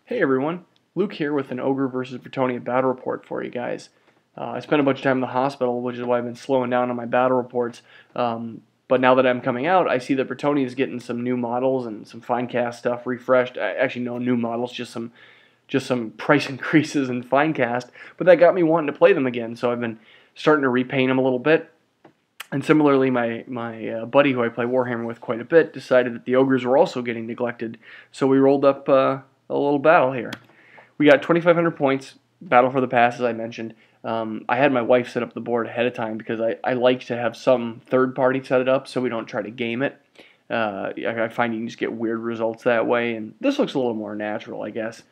Hey everyone, Luke here with an Ogre versus Bretonnia battle report for you guys. I spent a bunch of time in the hospital, which is why I've been slowing down on my battle reports. But now that I'm coming out, I see that Bretonnia is getting some new models and some fine cast stuff refreshed. Actually, no new models, just some price increases in fine cast. But that got me wanting to play them again, so I've been starting to repaint them a little bit. And similarly, my buddy who I play Warhammer with quite a bit decided that the Ogres were also getting neglected, so we rolled up a little battle here. We got 2,500 points, battle for the pass, as I mentioned. I had my wife set up the board ahead of time because I like to have some third party set it up so we don't try to game it. I find you can just get weird results that way, and this looks a little more natural, I guess,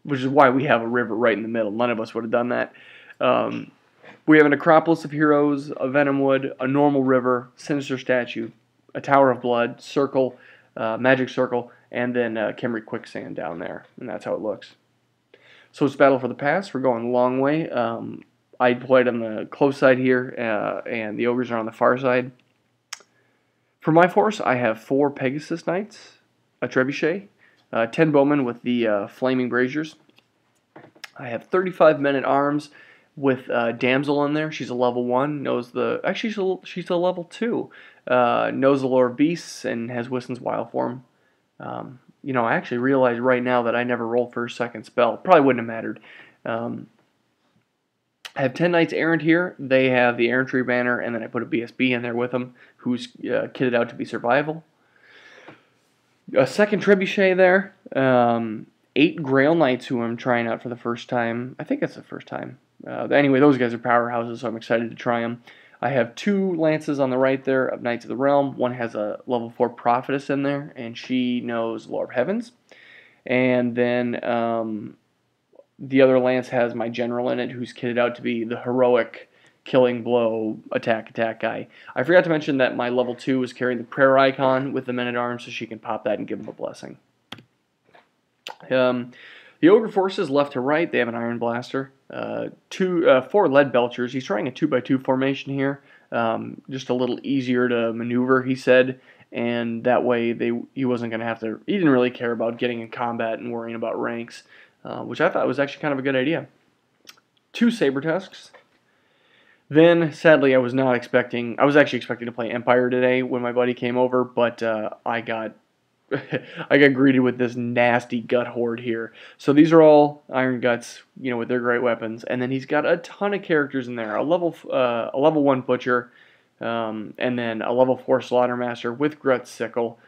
which is why we have a river right in the middle. None of us would have done that. We have an Acropolis of Heroes, a Venomwood, a normal river, Sinister Statue, a Tower of Blood, Circle, Magic Circle, and then Khemri Quicksand down there, and that's how it looks. So it's battle for the pass. We're going a long way. I played on the close side here, and the Ogres are on the far side. For my force, I have 4 Pegasus Knights, a Trebuchet, 10 Bowmen with the Flaming Braziers. I have 35 men at arms with Damsel in there. She's a level 1, knows the... Actually, she's a level 2. Knows the lore of beasts and has Wissen's wild form. I actually realize right now that I never rolled for a second spell. Probably wouldn't have mattered. I have 10 Knights Errant here. They have the Errantry banner, and then I put a BSB in there with them, who's kitted out to be Survival. A second Trebuchet there. 8 Grail Knights who I'm trying out for the first time. I think it's the first time. Anyway, those guys are powerhouses, so I'm excited to try them. I have 2 Lances on the right there of Knights of the Realm. One has a level 4 Prophetess in there, and she knows Lore of Heavens. And then the other Lance has my General in it, who's kitted out to be the heroic killing blow attack guy. I forgot to mention that my level 2 is carrying the Prayer Icon with the Men-at-Arms, so she can pop that and give him a blessing. The Ogre forces left to right, they have an Iron Blaster. 4 Lead Belchers. He's trying a 2x2 formation here. Just a little easier to maneuver, he said. And that way he wasn't going to have to... He didn't really care about getting in combat and worrying about ranks. Which I thought was actually kind of a good idea. 2 Saber Tusks. Then, sadly, I was actually expecting to play Empire today when my buddy came over, but I got greeted with this nasty gut horde here. So these are all Iron Guts, with their great weapons, and then he's got a ton of characters in there. A level 1 Butcher, and then a level 4 Slaughtermaster with Grut's Sickle,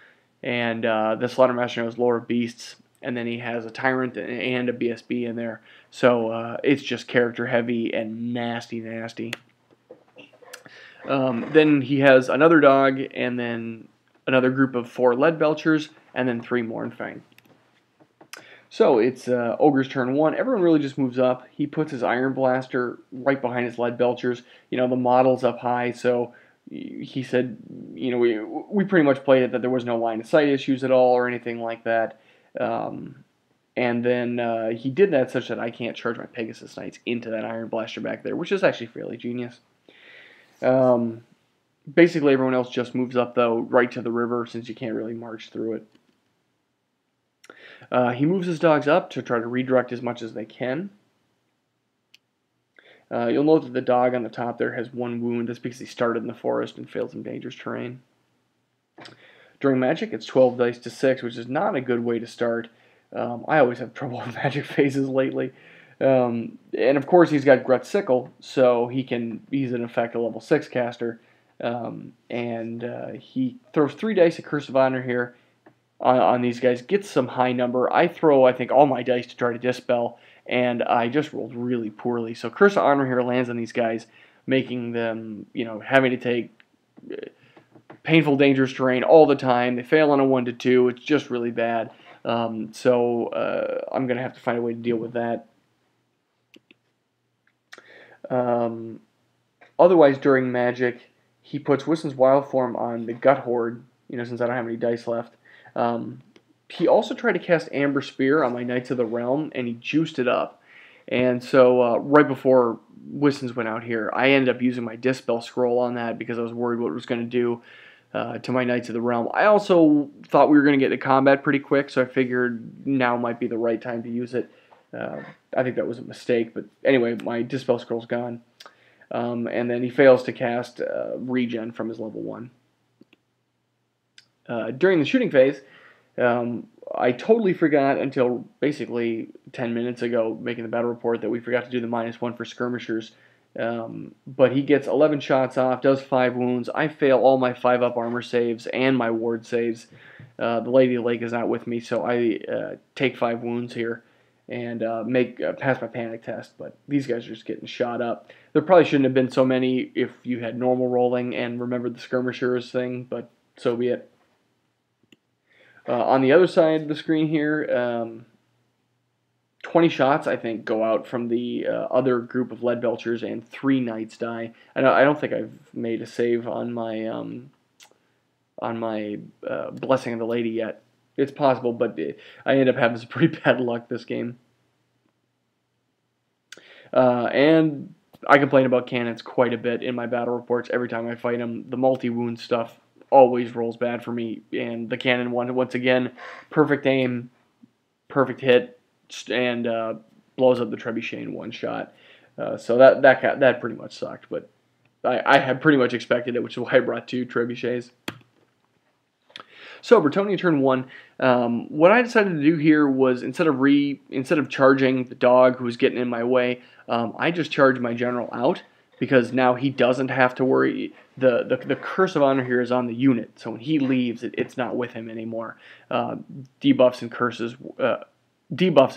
and the Slaughtermaster knows Lore of Beasts, and then he has a Tyrant and a BSB in there. So it's just character heavy and nasty. Then he has another dog, and then another group of 4 Lead Belchers, and then 3 Mournfang. So it's Ogre's turn 1. Everyone really just moves up. He puts his Iron Blaster right behind his Lead Belchers. The model's up high, so he said, we pretty much played it that there was no line of sight issues at all or anything like that. And then he did that such that I can't charge my Pegasus Knights into that Iron Blaster back there, which is actually fairly genius. Basically, everyone else just moves up, though, right to the river, since you can't really march through it. He moves his dogs up to try to redirect as much as they can. You'll note that the dog on the top there has 1 wound. That's because he started in the forest and failed some dangerous terrain. During Magic, it's 12 dice to 6, which is not a good way to start. I always have trouble with Magic phases lately. And of course, he's got Grut's Sickle, so he's in effect a level 6 caster. He throws 3 dice at Curse of Honor here on these guys, gets some high number. I throw, I think, all my dice to try to dispel, and I just rolled really poorly. So Curse of Honor here lands on these guys, making them, having to take painful, dangerous terrain all the time. They fail on a 1 to 2. It's just really bad. So I'm going to have to find a way to deal with that. Otherwise, during Magic, he puts Wissen's Wild Form on the Gut Horde, since I don't have any dice left. He also tried to cast Amber Spear on my Knights of the Realm, and he juiced it up. And so right before Wissen's went out here, I ended up using my Dispel Scroll on that because I was worried what it was going to do. to my Knights of the Realm. I also thought we were going to get to combat pretty quick, so I figured now might be the right time to use it. I think that was a mistake, but anyway, my Dispel Scroll's gone. And then he fails to cast Regen from his level 1. During the shooting phase, I totally forgot until basically 10 minutes ago, making the battle report, that we forgot to do the -1 for skirmishers. But he gets 11 shots off, does 5 wounds. I fail all my 5-up armor saves and my ward saves. The Lady of the Lake is not with me, so I take 5 wounds here and pass my panic test. But these guys are just getting shot up. There probably shouldn't have been so many if you had normal rolling and remembered the skirmishers thing, but so be it. On the other side of the screen here, 20 shots, I think, go out from the other group of lead belchers, and 3 knights die. I don't think I've made a save on my Blessing of the Lady yet. It's possible, but I end up having some pretty bad luck this game. And I complain about cannons quite a bit in my battle reports every time I fight them. The multi-wound stuff always rolls bad for me, and the cannon one, once again, perfect aim, perfect hit, and blows up the trebuchet in 1 shot. So that pretty much sucked, but I had pretty much expected it, which is why I brought 2 trebuchets. So Bretonnia turn 1. What I decided to do here was instead of charging the dog who was getting in my way, I just charged my general out, because now he doesn't have to worry. The Curse of Honor here is on the unit, so when he leaves, it's not with him anymore. Debuffs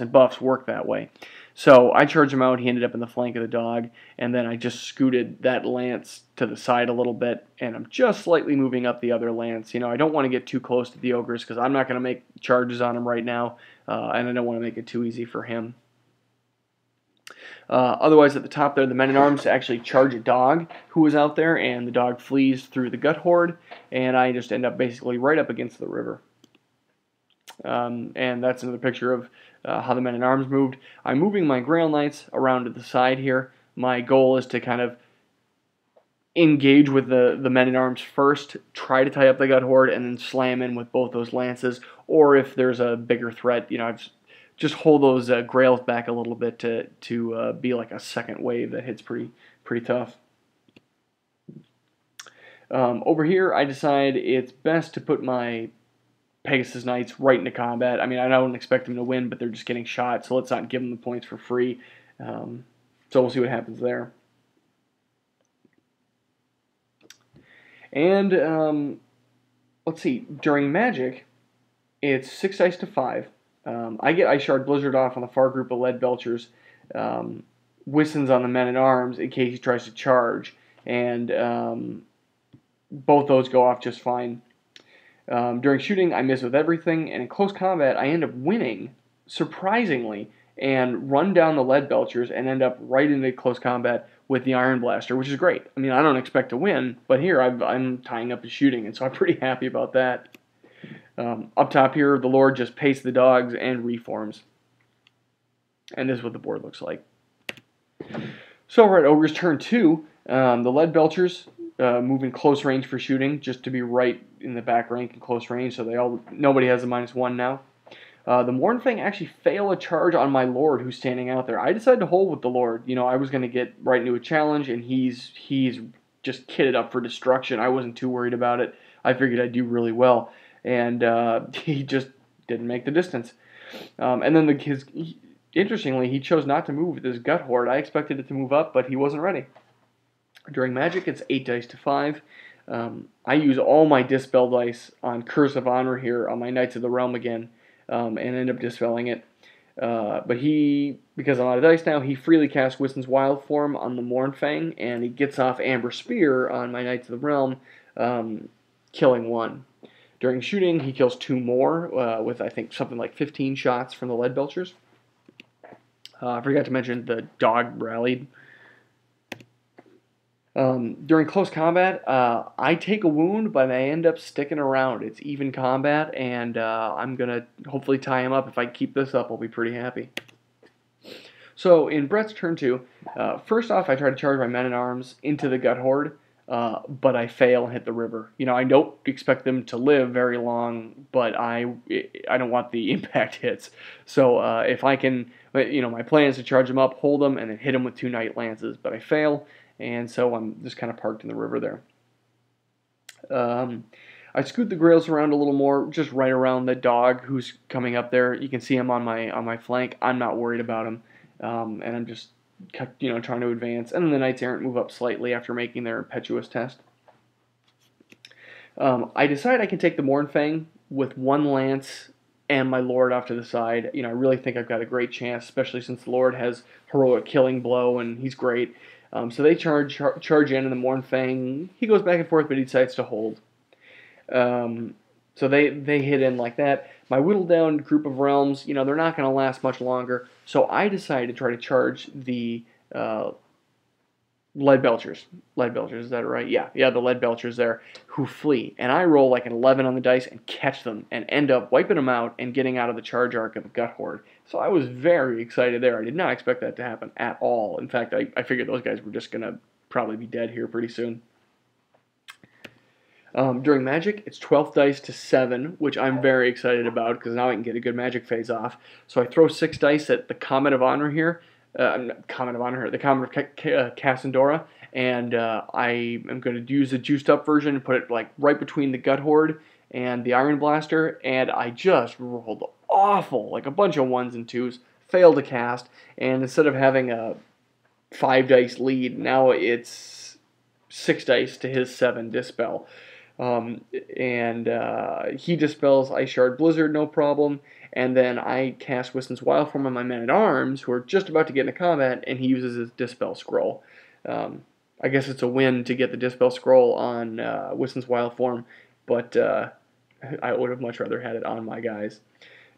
and buffs work that way. So I charged him out, he ended up in the flank of the dog, and then I just scooted that lance to the side a little bit, and I'm just slightly moving up the other lance. You know, I don't want to get too close to the Ogres, because I'm not going to make charges on him right now, and I don't want to make it too easy for him. Otherwise, at the top there, the men-at-arms actually charge a dog who was out there, and the dog flees through the gut horde, and I just end up basically right up against the river. And that's another picture of how the men-at-arms moved. I'm moving my Grail Knights around to the side here. My goal is to kind of engage with the men-at-arms first, try to tie up the gut horde, and then slam in with both those lances. Or if there's a bigger threat, you know, just hold those Grails back a little bit to be like a second wave that hits pretty tough. Over here, I decide it's best to put my Pegasus Knights right into combat. I mean, I don't expect them to win, but they're just getting shot, so let's not give them the points for free. So we'll see what happens there. And let's see, during Magic, it's 6 dice to 5. I get Ice Shard Blizzard off on the far group of Lead Belchers, Whistens on the Men-at-Arms in case he tries to charge, and both those go off just fine. During shooting, I miss with everything, and in close combat, I end up winning, surprisingly, and run down the Lead Belchers and end up right into close combat with the Iron Blaster, which is great. I mean, I don't expect to win, but here I'm tying up the shooting, and so I'm pretty happy about that. Up top here, the Lord just pastes the dogs and reforms. And this is what the board looks like. So we're at Ogres turn 2. The Lead Belchers move in close range for shooting, just to be right in the back rank in close range, so nobody has a -1 now. The Mournfang actually fail a charge on my Lord who's standing out there. I decided to hold with the Lord. You know, I was going to get right into a challenge, and he's just kitted up for destruction. I wasn't too worried about it. I figured I'd do really well. And he just didn't make the distance. And then interestingly, he chose not to move with his Gut Horde. I expected it to move up, but he wasn't ready. During Magic, it's 8 dice to 5. I use all my Dispel dice on Curse of Honor here on my Knights of the Realm again, and end up dispelling it. But because I'm out of dice now, he freely casts Whisten's Wild Form on the Mournfang, and he gets off Amber Spear on my Knights of the Realm, killing 1. During shooting, he kills 2 more with, I think, something like 15 shots from the Lead Belchers. I forgot to mention the dog rallied. During close combat, I take a wound, but I end up sticking around. It's even combat, and I'm going to hopefully tie him up. If I keep this up, I'll be pretty happy. So in Brett's turn 2, first off, I try to charge my Men-at-Arms into the Gut Horde. but I fail and hit the river. You know, I don't expect them to live very long, but I don't want the impact hits. So if I can, you know, my plan is to charge them up, hold them, and then hit them with 2 Night Lances, but I fail, and so I'm just kind of parked in the river there. I scoot the grails around a little more, just right around the dog who's coming up there. You can see him on my flank. I'm not worried about him, and I'm just, you know, trying to advance. And then the knights errant move up slightly after making their impetuous test. I decide I can take the Mournfang with 1 lance and my lord off to the side. You know, I really think I've got a great chance, especially since the lord has heroic killing blow and he's great. So they charge in, and the Mournfang, he goes back and forth, but he decides to hold. So they hit in like that. My whittled down group of realms, you know, they're not going to last much longer. So I decide to try to charge the lead belchers. Lead belchers, is that right? Yeah, the lead belchers there who flee. And I roll like an 11 on the dice and catch them and end up wiping them out and getting out of the charge arc of the gut horde. So I was very excited there. I did not expect that to happen at all. In fact, I figured those guys were just going to probably be dead here pretty soon. During Magic, it's 12th dice to 7, which I'm very excited about because now I can get a good Magic phase off. So I throw 6 dice at the Comet of Honor here. The Comet of Cassandora, and I am going to use the juiced up version and put it like right between the Gut Horde and the Iron Blaster, and I just rolled awful, like a bunch of 1s and 2s, failed to cast, and instead of having a 5 dice lead, now it's 6 dice to his 7 dispel. He dispels Ice Shard Blizzard, no problem, and then I cast Wiston's Wild Form on my men-at-arms, who are just about to get into combat, and he uses his Dispel Scroll. I guess it's a win to get the Dispel Scroll on Wiston's Wild Form, but I would have much rather had it on my guys.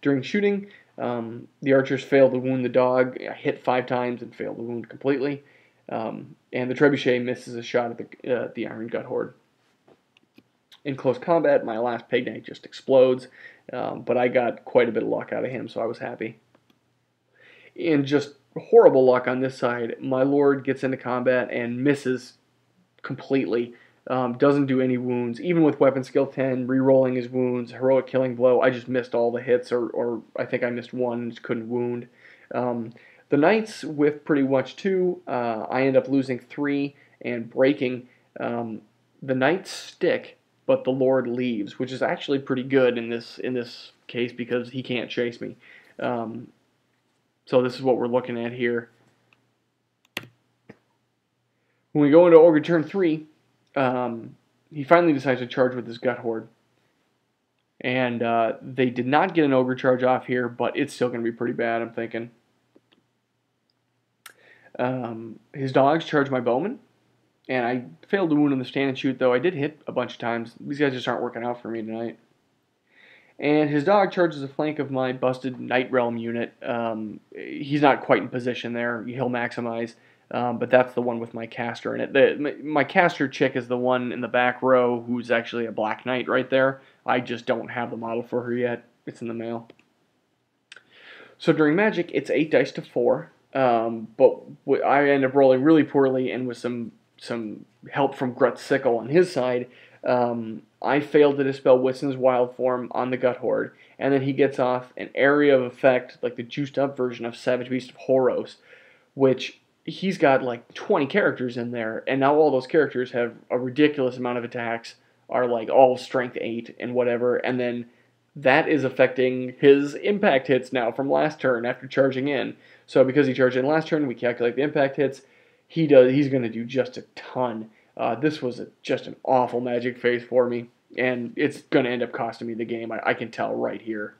During shooting, the archers failed to wound the dog. I hit 5 times and failed to wound completely, and the Trebuchet misses a shot at the Iron Gut Horde. In close combat, my last Pig Knight just explodes, but I got quite a bit of luck out of him, so I was happy. In just horrible luck on this side, my lord gets into combat and misses completely. Doesn't do any wounds. Even with weapon skill 10, re-rolling his wounds, heroic killing blow, I just missed all the hits, or I think I missed 1 and just couldn't wound. The knights with pretty much 2, I end up losing 3 and breaking. The knights stick, but the lord leaves, which is actually pretty good in this case because he can't chase me. So this is what we're looking at here. When we go into Ogre turn 3, he finally decides to charge with his Gut Horde. And they did not get an Ogre charge off here, but it's still going to be pretty bad, I'm thinking. His dogs charge my bowman. And I failed to wound on the stand and shoot, though I did hit a bunch of times. These guys just aren't working out for me tonight. And his dog charges a flank of my busted Night Realm unit. He's not quite in position there. He'll maximize, but that's the one with my caster in it. My caster chick is the one in the back row who's actually a Black Knight right there. I just don't have the model for her yet. It's in the mail. So during Magic, it's 8 dice to 4, but I end up rolling really poorly, and with some help from Grut's Sickle on his side, I failed to dispel Wiston's Wild Form on the Gut Horde, and then he gets off an area of effect, like the juiced up version of Savage Beast of Horos, which he's got like 20 characters in there, and now all those characters have a ridiculous amount of attacks, are like all strength 8 and whatever, and then that is affecting his impact hits now from last turn after charging in. So because he charged in last turn, we calculate the impact hits. He's going to do just a ton. This was just an awful Magic phase for me, and it's going to end up costing me the game. I can tell right here.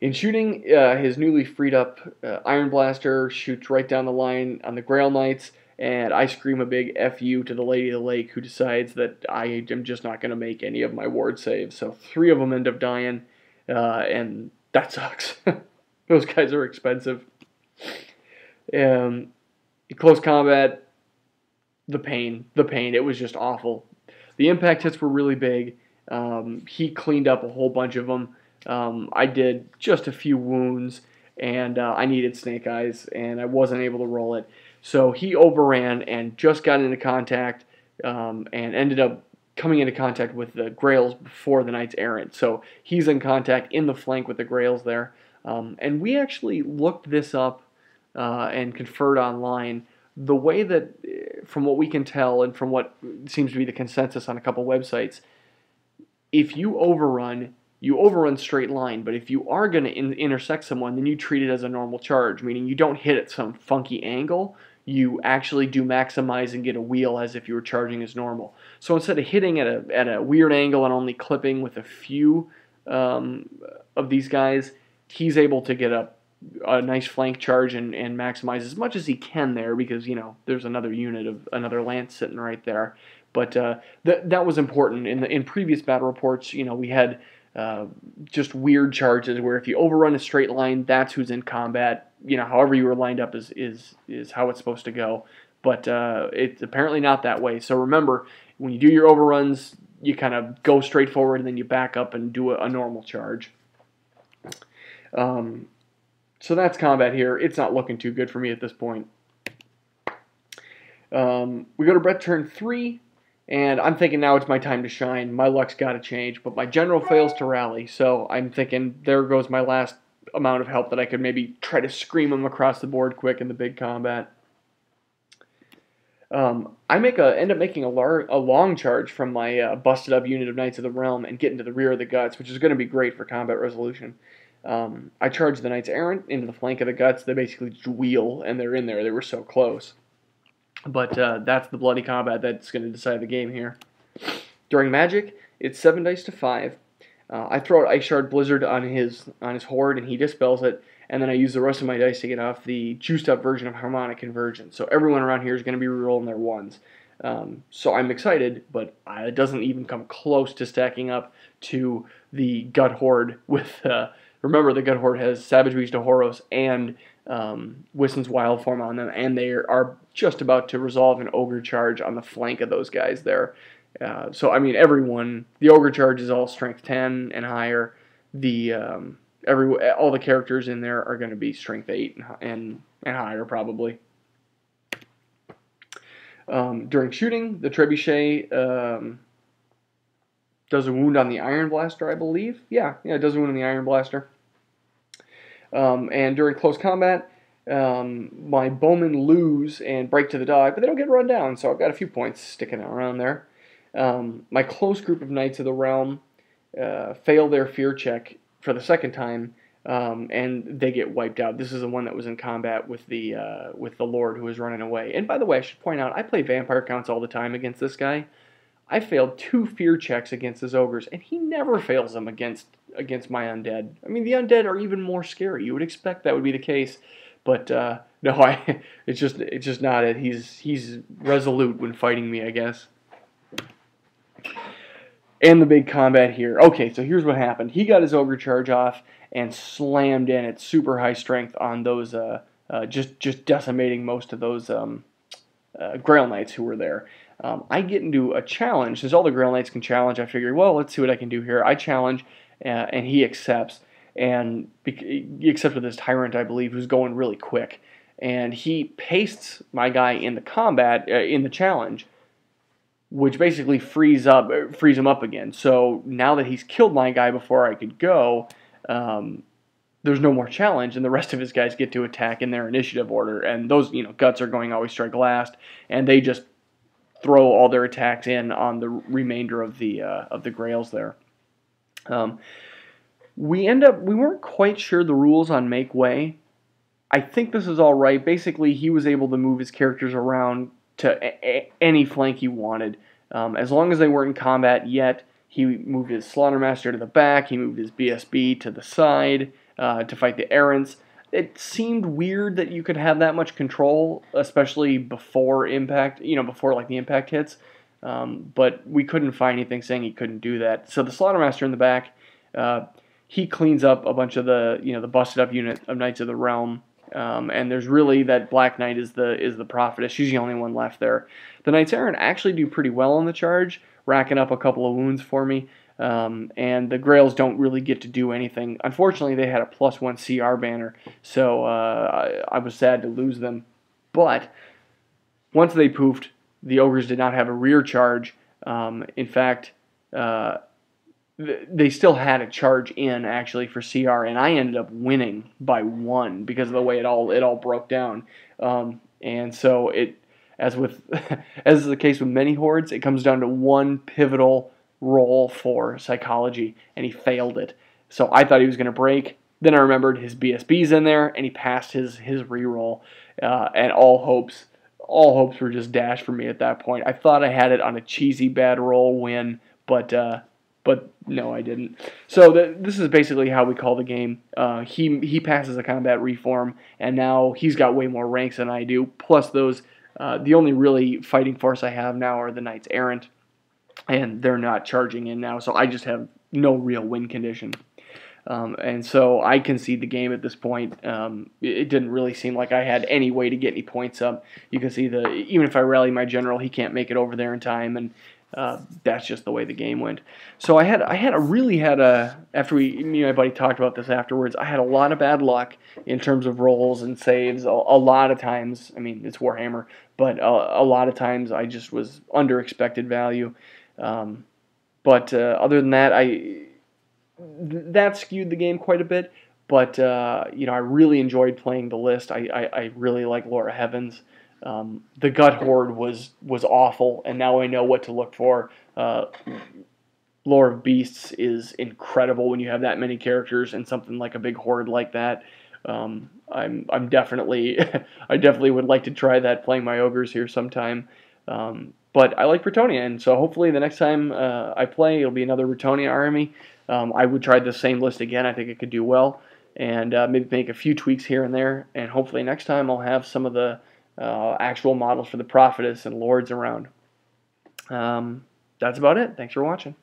In shooting, his newly freed up Iron Blaster shoots right down the line on the Grail Knights, and I scream a big FU to the Lady of the Lake, who decides that I am just not going to make any of my ward saves. So 3 of them end up dying, and that sucks. Those guys are expensive. In close combat, the pain. It was just awful. The impact hits were really big. He cleaned up a whole bunch of them. I did just a few wounds, and I needed Snake Eyes, and I wasn't able to roll it. So he overran and just got into contact. and ended up coming into contact with the Grails before the Knights Errant. So he's in contact in the flank with the Grails there. And we actually looked this up and conferred online. The way that, from what we can tell and from what seems to be the consensus on a couple websites, if you overrun straight line, but if you are going to intersect someone, then you treat it as a normal charge, meaning you don't hit at some funky angle. You actually do maximize and get a wheel as if you were charging as normal. So instead of hitting at a weird angle and only clipping with a few of these guys, he's able to get a nice flank charge and maximize as much as he can there, because there's another unit of another lance sitting right there. But that was important. In previous battle reports, we had just weird charges where if you overrun a straight line, that's who's in combat. However you were lined up is how it's supposed to go. But it's apparently not that way. So remember, when you do your overruns, you kind of go straight forward and then you back up and do a normal charge. So that's combat here. It's not looking too good for me at this point. We go to Brett turn 3. And I'm thinking now it's my time to shine. My luck's got to change, but my general fails to rally. So I'm thinking there goes my last amount of help that I could maybe try to scream them across the board quick in the big combat. I end up making a long charge from my busted up unit of Knights of the Realm and get into the rear of the Guts, which is going to be great for combat resolution. I charged the Knights Errant into the flank of the Guts. They basically just wheel, and they're in there. They were so close. But that's the bloody combat that's going to decide the game here. During Magic, it's 7 dice to 5. I throw out Ice Shard Blizzard on his Horde, and he dispels it. And then I use the rest of my dice to get off the juiced up version of Harmonic Convergence. So everyone around here is going to be rerolling their ones. So I'm excited, but it doesn't even come close to stacking up to the Gut Horde with... remember, the Gut Horde has Savage Beast of Horos and Wissen's Wild Form on them, and they are just about to resolve an Ogre charge on the flank of those guys there. So, I mean, the Ogre charge is all Strength 10 and higher. All the characters in there are going to be Strength 8 and higher, probably. During shooting, the Trebuchet does a wound on the Iron Blaster, I believe. Yeah, it does a wound on the Iron Blaster. And during close combat, my bowmen lose and break to the dog, but they don't get run down, so I've got a few points sticking out around there. My close group of Knights of the Realm fail their fear check for the second time, and they get wiped out. This is the one that was in combat with the Lord who was running away. And by the way, I should point out, I play vampire counts all the time against this guy. I failed 2 fear checks against his ogres, and he never fails them against my undead. I mean, the undead are even more scary. You would expect that would be the case, but no, it's just not it. He's resolute when fighting me, I guess. And the big combat here. Okay, so here's what happened. He got his ogre charge off and slammed in at super high strength on those, just decimating most of those Grail Knights who were there. I get into a challenge. Since all the Grail Knights can challenge, I figured, well, let's see what I can do here. I challenge, and he accepts. And he accepts with his Tyrant, I believe, who's going really quick. And he pastes my guy in the combat, in the challenge, which basically frees him up again. So now that he's killed my guy before I could go, there's no more challenge, and the rest of his guys get to attack in their initiative order. And those, Guts are going always strike last, and they just throw all their attacks in on the remainder of the Grails there. We weren't quite sure the rules on Make Way. I think this is all right. Basically, he was able to move his characters around to any flank he wanted. As long as they weren't in combat yet, he moved his Slaughtermaster to the back, he moved his BSB to the side to fight the Errants. It seemed weird that you could have that much control, especially before impact, before like the impact hits. But we couldn't find anything saying he couldn't do that. So the Slaughtermaster in the back, he cleans up a bunch of the busted up unit of Knights of the Realm. And there's really that Black Knight is the Prophetess. She's the only one left there. The Knights Errant actually do pretty well on the charge, racking up a couple of wounds for me. And the Grails don't really get to do anything. Unfortunately, they had a +1 CR banner, so I was sad to lose them. But once they poofed, the Ogres did not have a rear charge. In fact, they still had a charge in actually for CR, and I ended up winning by 1 because of the way it all broke down. And so as with as is the case with many hordes, it comes down to one pivotal roll for psychology, and he failed it. So I thought he was going to break. Then I remembered his BSB's in there, and he passed his reroll, and all hopes were just dashed for me at that point. I thought I had it on a cheesy bad roll win, but no, I didn't. So this is basically how we call the game. He passes a combat reform, and now he's got way more ranks than I do. Plus those, the only really fighting force I have now are the Knights Errant, and they're not charging in now, so I just have no real win condition. And so I concede the game at this point. It didn't really seem like I had any way to get any points up. You can see even if I rally my general, he can't make it over there in time, and that's just the way the game went. So after me and my buddy talked about this afterwards, I had a lot of bad luck in terms of rolls and saves. A lot of times, I mean, it's Warhammer, but a lot of times I just was under expected value. But other than that, that skewed the game quite a bit. But I really enjoyed playing the list. I really like Laura Heavens. The Gut Horde was awful, and now I know what to look for. Lore of Beasts is incredible when you have that many characters and something like a big horde like that. I'm definitely I definitely would like to try that playing my ogres here sometime. But I like Bretonnia, and so hopefully the next time I play, it'll be another Bretonnia army. I would try the same list again. I think it could do well, and maybe make a few tweaks here and there. And hopefully next time I'll have some of the actual models for the Prophetess and Lords around. That's about it. Thanks for watching.